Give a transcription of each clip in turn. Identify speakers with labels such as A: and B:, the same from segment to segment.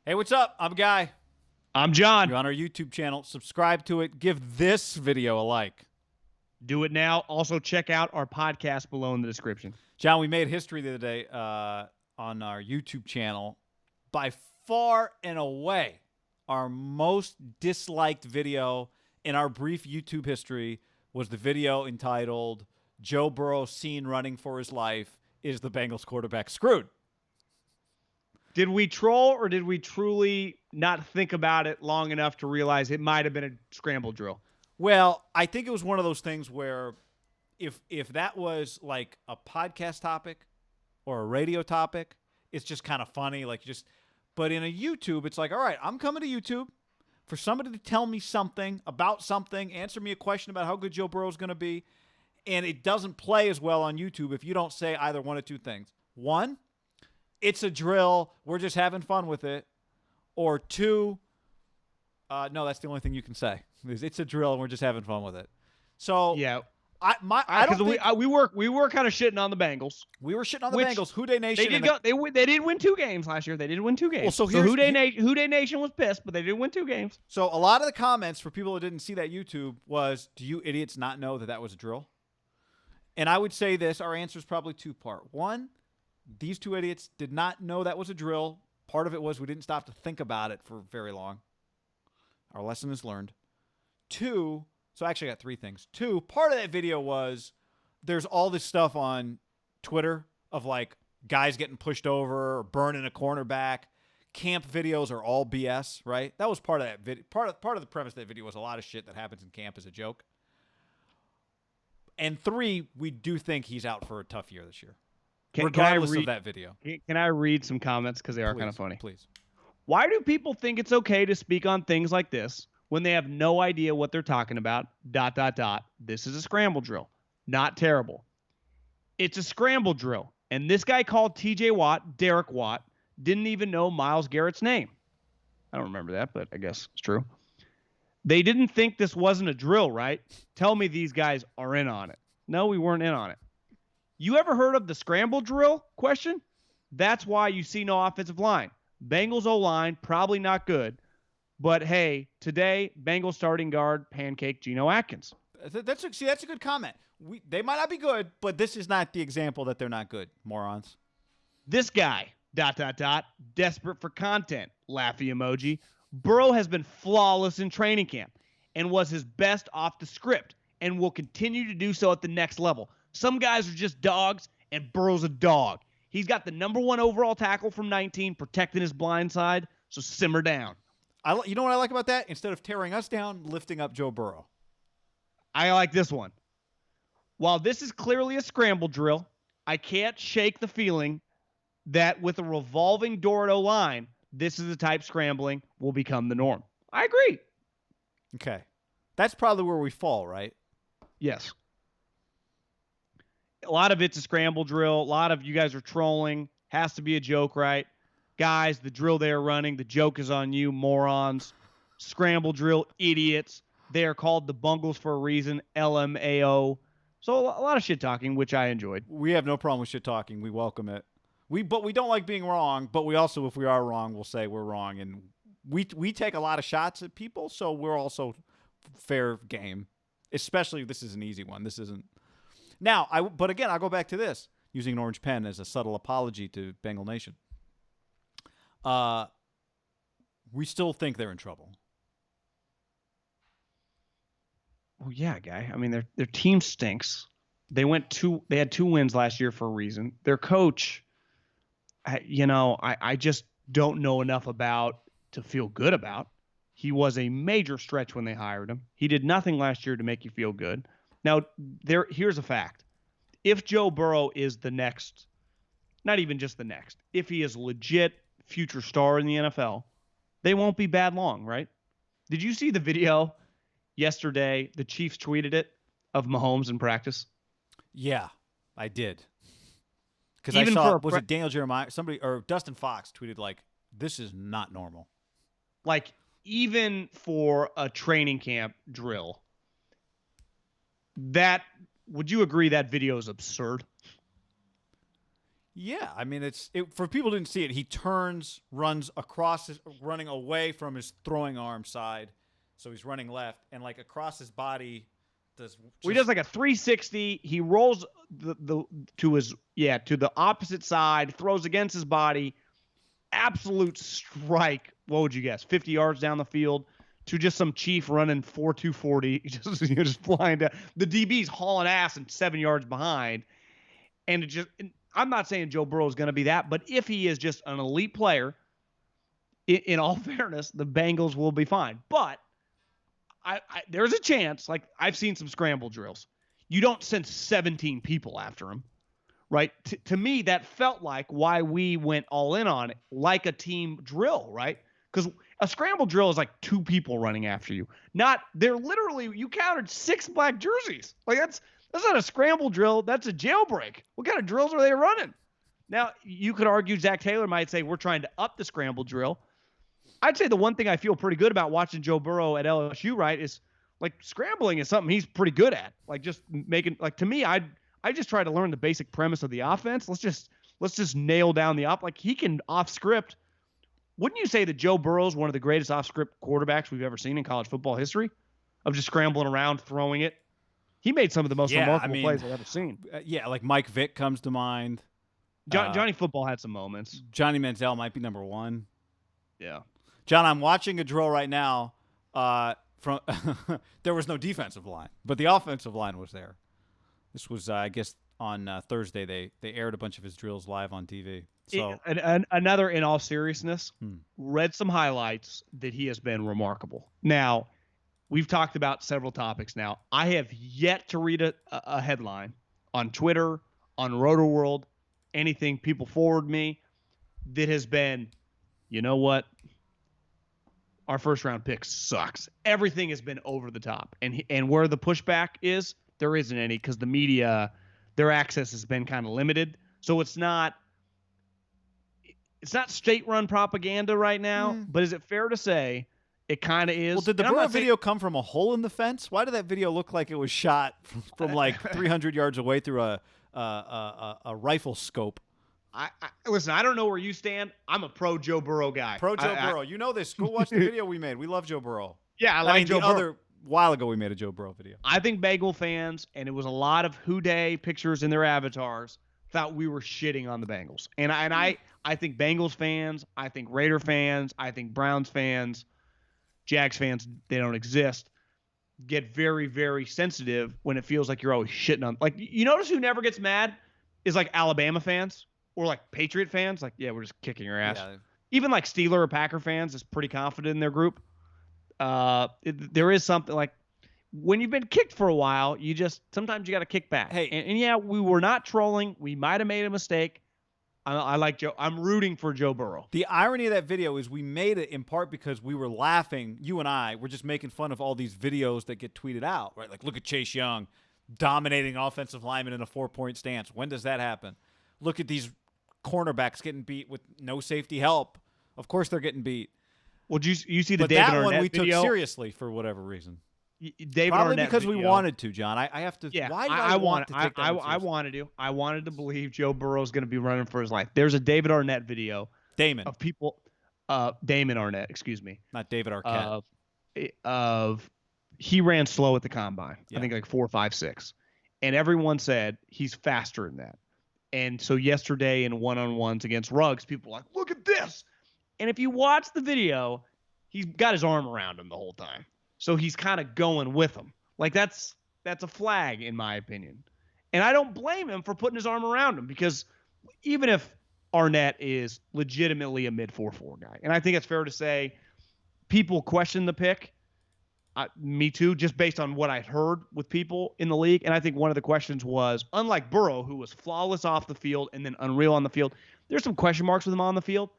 A: Hey, what's up? I'm Guy.
B: I'm John.
A: You're on our YouTube channel. Subscribe to it. Give this video a like.
B: Do it now. Also, check out our podcast below in the description.
A: John, we made history the other day on our YouTube channel. By far and away, our most disliked video in our brief YouTube history was the video entitled Joe Burrow seen running for his life. Is the Bengals quarterback screwed?
B: Did we troll or did we truly not think about it long enough to realize it might have been a scramble drill?
A: Well, I think it was one of those things where if that was like a podcast topic or a radio topic, it's just kind of funny. But in a YouTube, it's like, all right, I'm coming to YouTube for somebody to tell me something about something, answer me a question about how good Joe Burrow is going to be. And it doesn't play as well on YouTube if you don't say either one of two things. One, it's a drill. We're just having fun with it. Or two, no, that's the only thing you can say. It's a drill and we're just having fun with it. So
B: yeah,
A: I don't think
B: we were kind of shitting on the Bengals.
A: We were shitting on the Bengals. Who Dey Nation.
B: They did win 2 games last year. They did win 2 games.
A: Well, so
B: Who Dey Nation was pissed, but they did win 2 games.
A: So a lot of the comments for people who didn't see that YouTube was, "Do you idiots not know that was a drill?" And I would say this: our answer is probably 2-part. One, these 2 idiots did not know that was a drill. Part of it was we didn't stop to think about it for very long. Our lesson is learned. 2, so I actually got 3 things. 2, part of that video was there's all this stuff on Twitter of like guys getting pushed over or burning a cornerback. Camp videos are all BS, right? That was part of that video. Part of the premise of that video was a lot of shit that happens in camp as a joke. And 3, we do think he's out for a tough year this year. Regardless of that video.
B: Can I read some comments because they are kind of funny?
A: Please.
B: Why do people think it's okay to speak on things like this when they have no idea what they're talking about? ... This is a scramble drill. Not terrible. It's a scramble drill. And this guy called TJ Watt, Derek Watt, didn't even know Myles Garrett's name. I don't remember that, but I guess it's true. They didn't think this wasn't a drill, right? Tell me these guys are in on it. No, we weren't in on it. You ever heard of the scramble drill question? That's why you see no offensive line. Bengals O-line, probably not good. But, hey, today, Bengals starting guard, pancake Geno Atkins.
A: That's a good comment. They might not be good, but this is not the example that they're not good, morons.
B: This guy, ... desperate for content, laughy emoji. Burrow has been flawless in training camp and was his best off the script and will continue to do so at the next level. Some guys are just dogs, and Burrow's a dog. He's got the #1 overall tackle from 19, protecting his blind side, so simmer down.
A: You know what I like about that? Instead of tearing us down, lifting up Joe Burrow.
B: I like this one. While this is clearly a scramble drill, I can't shake the feeling that with a revolving door at O-line, this is the type scrambling will become the norm. I agree.
A: Okay. That's probably where we fall, right?
B: Yes. A lot of it's a scramble drill. A lot of you guys are trolling. Has to be a joke, right? Guys, the drill they're running, the joke is on you, morons. Scramble drill, idiots. They are called the Bungles for a reason, LMAO. So a lot of shit talking, which I enjoyed.
A: We have no problem with shit talking. We welcome it. But we don't like being wrong, but we also, if we are wrong, we'll say we're wrong. And we take a lot of shots at people, so we're also fair game. Especially if this is an easy one. This isn't. Now, but again, I'll go back to this, using an orange pen as a subtle apology to Bengal Nation. We still think they're in trouble.
B: Well, yeah, Guy. I mean, their team stinks. They had 2 wins last year for a reason. Their coach, I just don't know enough about to feel good about. He was a major stretch when they hired him. He did nothing last year to make you feel good. Now, here's a fact. If Joe Burrow is the next, not even just the next, if he is legit future star in the NFL, they won't be bad long, right? Did you see the video yesterday? The Chiefs tweeted it of Mahomes in practice.
A: Yeah, I did. Because I saw, was it Daniel Jeremiah? Somebody, or Dustin Fox tweeted like, this is not normal.
B: Like, even for a training camp drill, would you agree that video is absurd?
A: Yeah, I mean, for people who didn't see it. He turns, runs across, running away from his throwing arm side, so he's running left, and like across his body,
B: He does like a 360. He rolls to the opposite side, throws against his body, absolute strike. What would you guess? 50 yards down the field to just some chief running 4.240, just flying down. The DB's hauling ass and 7 yards behind, and it just. I'm not saying Joe Burrow is going to be that, but if he is just an elite player, in all fairness, the Bengals will be fine. But there's a chance, like I've seen some scramble drills. You don't send 17 people after him, right? To me, that felt like why we went all in on it, like a team drill, right? Because a scramble drill is like 2 people running after you. They're literally, you counted 6 black jerseys. Like that's not a scramble drill. That's a jailbreak. What kind of drills are they running? Now, you could argue Zach Taylor might say we're trying to up the scramble drill. I'd say the one thing I feel pretty good about watching Joe Burrow at LSU, right, is like scrambling is something he's pretty good at. Like just making, like to me, I just try to learn the basic premise of the offense. Let's just nail down the like he can off script. Wouldn't you say that Joe Burrow is one of the greatest off script quarterbacks we've ever seen in college football history? Of just scrambling around, throwing it. He made some of the most remarkable plays I've ever seen.
A: Like Mike Vick comes to mind.
B: Johnny Football had some moments.
A: Johnny Manziel might be number 1.
B: Yeah.
A: John, I'm watching a drill right now. From there was no defensive line, but the offensive line was there. This was, I guess, on Thursday. They aired a bunch of his drills live on TV. So
B: another, in all seriousness, read some highlights that he has been remarkable. Now, we've talked about several topics now. I have yet to read a headline on Twitter, on RotoWorld, anything people forward me that has been, you know what? Our first round pick sucks. Everything has been over the top. And where the pushback is, there isn't any because the media, their access has been kind of limited. So it's not state-run propaganda right now, but is it fair to say it kind of is?
A: Well, did the Burrow video come from a hole in the fence? Why did that video look like it was shot from like 300 yards away through a rifle scope?
B: Listen, I don't know where you stand. I'm a pro Joe Burrow guy.
A: Pro Joe Burrow. You know this. Go watch the video we made. We love Joe Burrow.
B: Yeah, I like Joe Burrow.
A: While ago we made a Joe Burrow video.
B: I think Bengal fans, and it was a lot of Houday pictures in their avatars, thought we were shitting on the Bengals. And I think Bengals fans, I think Raider fans, I think Browns fans, Jags fans, they don't exist, get very, very sensitive when it feels like you're always shitting on. Like, you notice who never gets mad is like Alabama fans or like Patriot fans. Like, yeah, we're just kicking your ass. Yeah. Even like Steeler or Packer fans is pretty confident in their group. There is something like when you've been kicked for a while, sometimes you got to kick back.
A: Hey,
B: and yeah, we were not trolling. We might have made a mistake. I like Joe. I'm rooting for Joe Burrow.
A: The irony of that video is we made it in part because we were laughing. You and I were just making fun of all these videos that get tweeted out, right? Like, look at Chase Young dominating offensive linemen in a 4-point stance. When does that happen? Look at these cornerbacks getting beat with no safety help. Of course they're getting beat.
B: Well, you see the
A: but
B: David
A: that
B: Arnett
A: one we
B: video?
A: took seriously for whatever reason.
B: David
A: Probably
B: Arnett
A: because
B: video.
A: we wanted to, John. I have to.
B: Yeah,
A: why did I want to take that?
B: I wanted to. I wanted to believe Joe Burrow's going to be running for his life. There's a David Arnett video.
A: Damon.
B: Of people. Damon Arnett, excuse me.
A: Not David Arquette.
B: He ran slow at the combine.
A: Yeah.
B: I think like 4, 5, 6. And everyone said he's faster than that. And so yesterday in one-on-ones against Ruggs, people were like, look at this. And if you watch the video, he's got his arm around him the whole time. So he's kind of going with him. Like that's a flag in my opinion. And I don't blame him for putting his arm around him because even if Arnett is legitimately a mid 4.4 guy, and I think it's fair to say people question the pick, me too, just based on what I'd heard with people in the league. And I think one of the questions was, unlike Burrow, who was flawless off the field and then unreal on the field, there's some question marks with him on the field.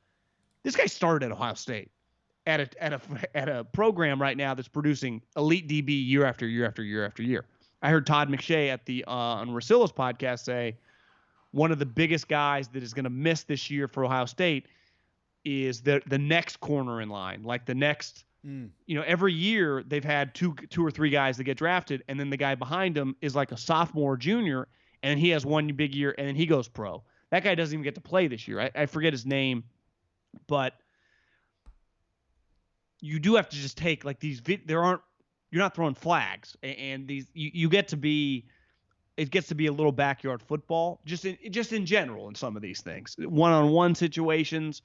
B: This guy started at Ohio State at a program right now that's producing elite DB year after year after year after year. I heard Todd McShay at the on Russillo's podcast say one of the biggest guys that is going to miss this year for Ohio State is the next corner in line, like the next. Every year they've had two or three guys that get drafted, and then the guy behind him is like a sophomore, junior, and he has one big year, and then he goes pro. That guy doesn't even get to play this year. I forget his name, but you do have to just take like these. You're not throwing flags, and these you get to be. It gets to be a little backyard football, just in general in some of these things. One-on-one situations.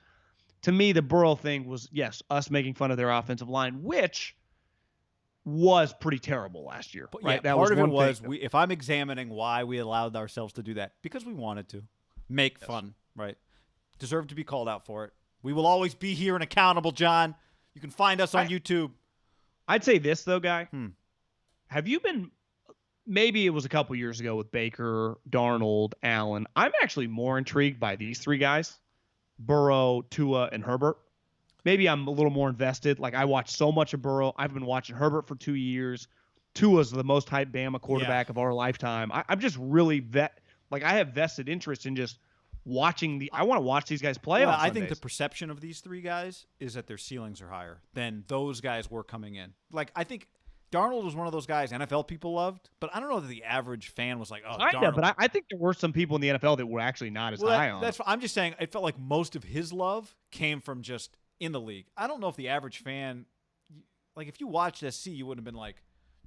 B: To me, the Burrow thing was, yes, us making fun of their offensive line, which was pretty terrible last year.
A: But
B: right?
A: yeah,
B: That
A: part
B: was
A: of it
B: one
A: was
B: thing.
A: if I'm examining why we allowed ourselves to do that, because we wanted to make fun, right? Deserve to be called out for it. We will always be here and accountable, John. You can find us on YouTube.
B: I'd say this though, Guy. Have you been? Maybe it was a couple years ago with Baker, Darnold, Allen. I'm actually more intrigued by these three guys, Burrow, Tua, and Herbert. Maybe I'm a little more invested. Like, I watched so much of Burrow. I've been watching Herbert for 2 years. Tua's the most hyped Bama quarterback of our lifetime. I'm just really I have vested interest in just watching I want to watch these guys play on Sundays.
A: I think the perception of these three guys is that their ceilings are higher than those guys were coming in. Like, I think Darnold was one of those guys NFL people loved, but I don't know that the average fan was like, oh, Darnold.
B: But I think there were some people in the NFL that were actually not as high on.
A: I'm just saying it felt like most of his love came from just in the league. I don't know if the average fan, like if you watched SC, you wouldn't have been like,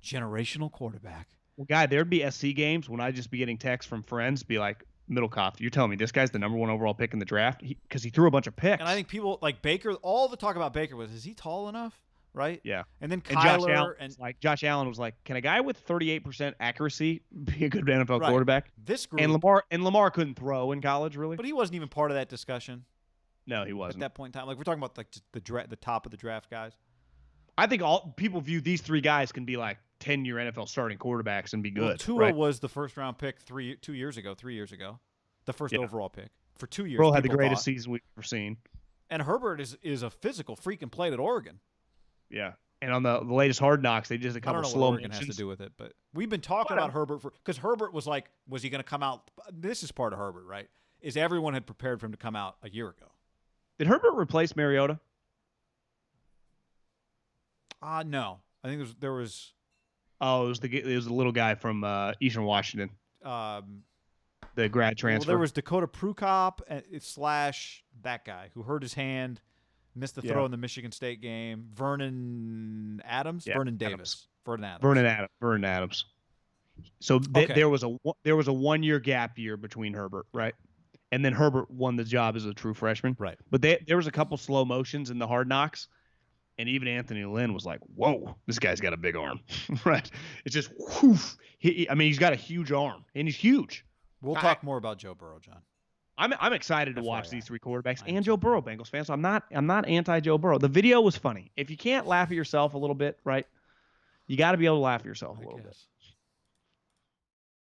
A: generational quarterback.
B: Well, Guy, there'd be SC games when I'd just be getting texts from friends, be like, Middlecoff, you're telling me this guy's the #1 overall pick in the draft? Because he threw a bunch of picks.
A: And I think people like Baker, all the talk about Baker was, is he tall enough? Right?
B: Yeah.
A: And then Kyler
B: Josh Allen was like, can a guy with 38% accuracy be a good NFL quarterback?
A: This group
B: and Lamar couldn't throw in college, really.
A: But he wasn't even part of that discussion.
B: No, he wasn't.
A: At that point in time. Like, we're talking about like just the top of the draft guys.
B: I think all people view these three guys can be like 10-year NFL starting quarterbacks and be good. Well,
A: Tua was the first round pick 3 years ago. The first overall pick. For 2 years.
B: Burrow had the greatest season we've ever seen.
A: And Herbert is a physical freak and played at Oregon.
B: Yeah. And on the latest Hard Knocks, they did a couple slow motions.
A: Has to do with it, but we've been talking about Herbert because Herbert was like, was he going to come out? This is part of Herbert, right? Is everyone had prepared for him to come out a year ago?
B: Did Herbert replace Mariota?
A: No. I think there was.
B: Oh, it was the little guy from Eastern Washington. The grad transfer.
A: Well, there was Dakota Prukop / that guy who hurt his hand. Missed the throw in the Michigan State game. Vernon Adams?
B: Yeah,
A: Vernon Davis.
B: Vernon Adams. So there was a 1 year gap year between Herbert, right? And then Herbert won the job as a true freshman.
A: Right.
B: But there was a couple slow motions in the Hard Knocks, and even Anthony Lynn was like, whoa, this guy's got a big arm. Right? It's just, whoof. He's got a huge arm, and he's huge.
A: We'll talk more about Joe Burrow, John.
B: I'm excited to watch these three quarterbacks and Joe Burrow, Bengals fans. So I'm not anti Joe Burrow. The video was funny. If you can't laugh at yourself a little bit, right? You got to be able to laugh at yourself a little bit.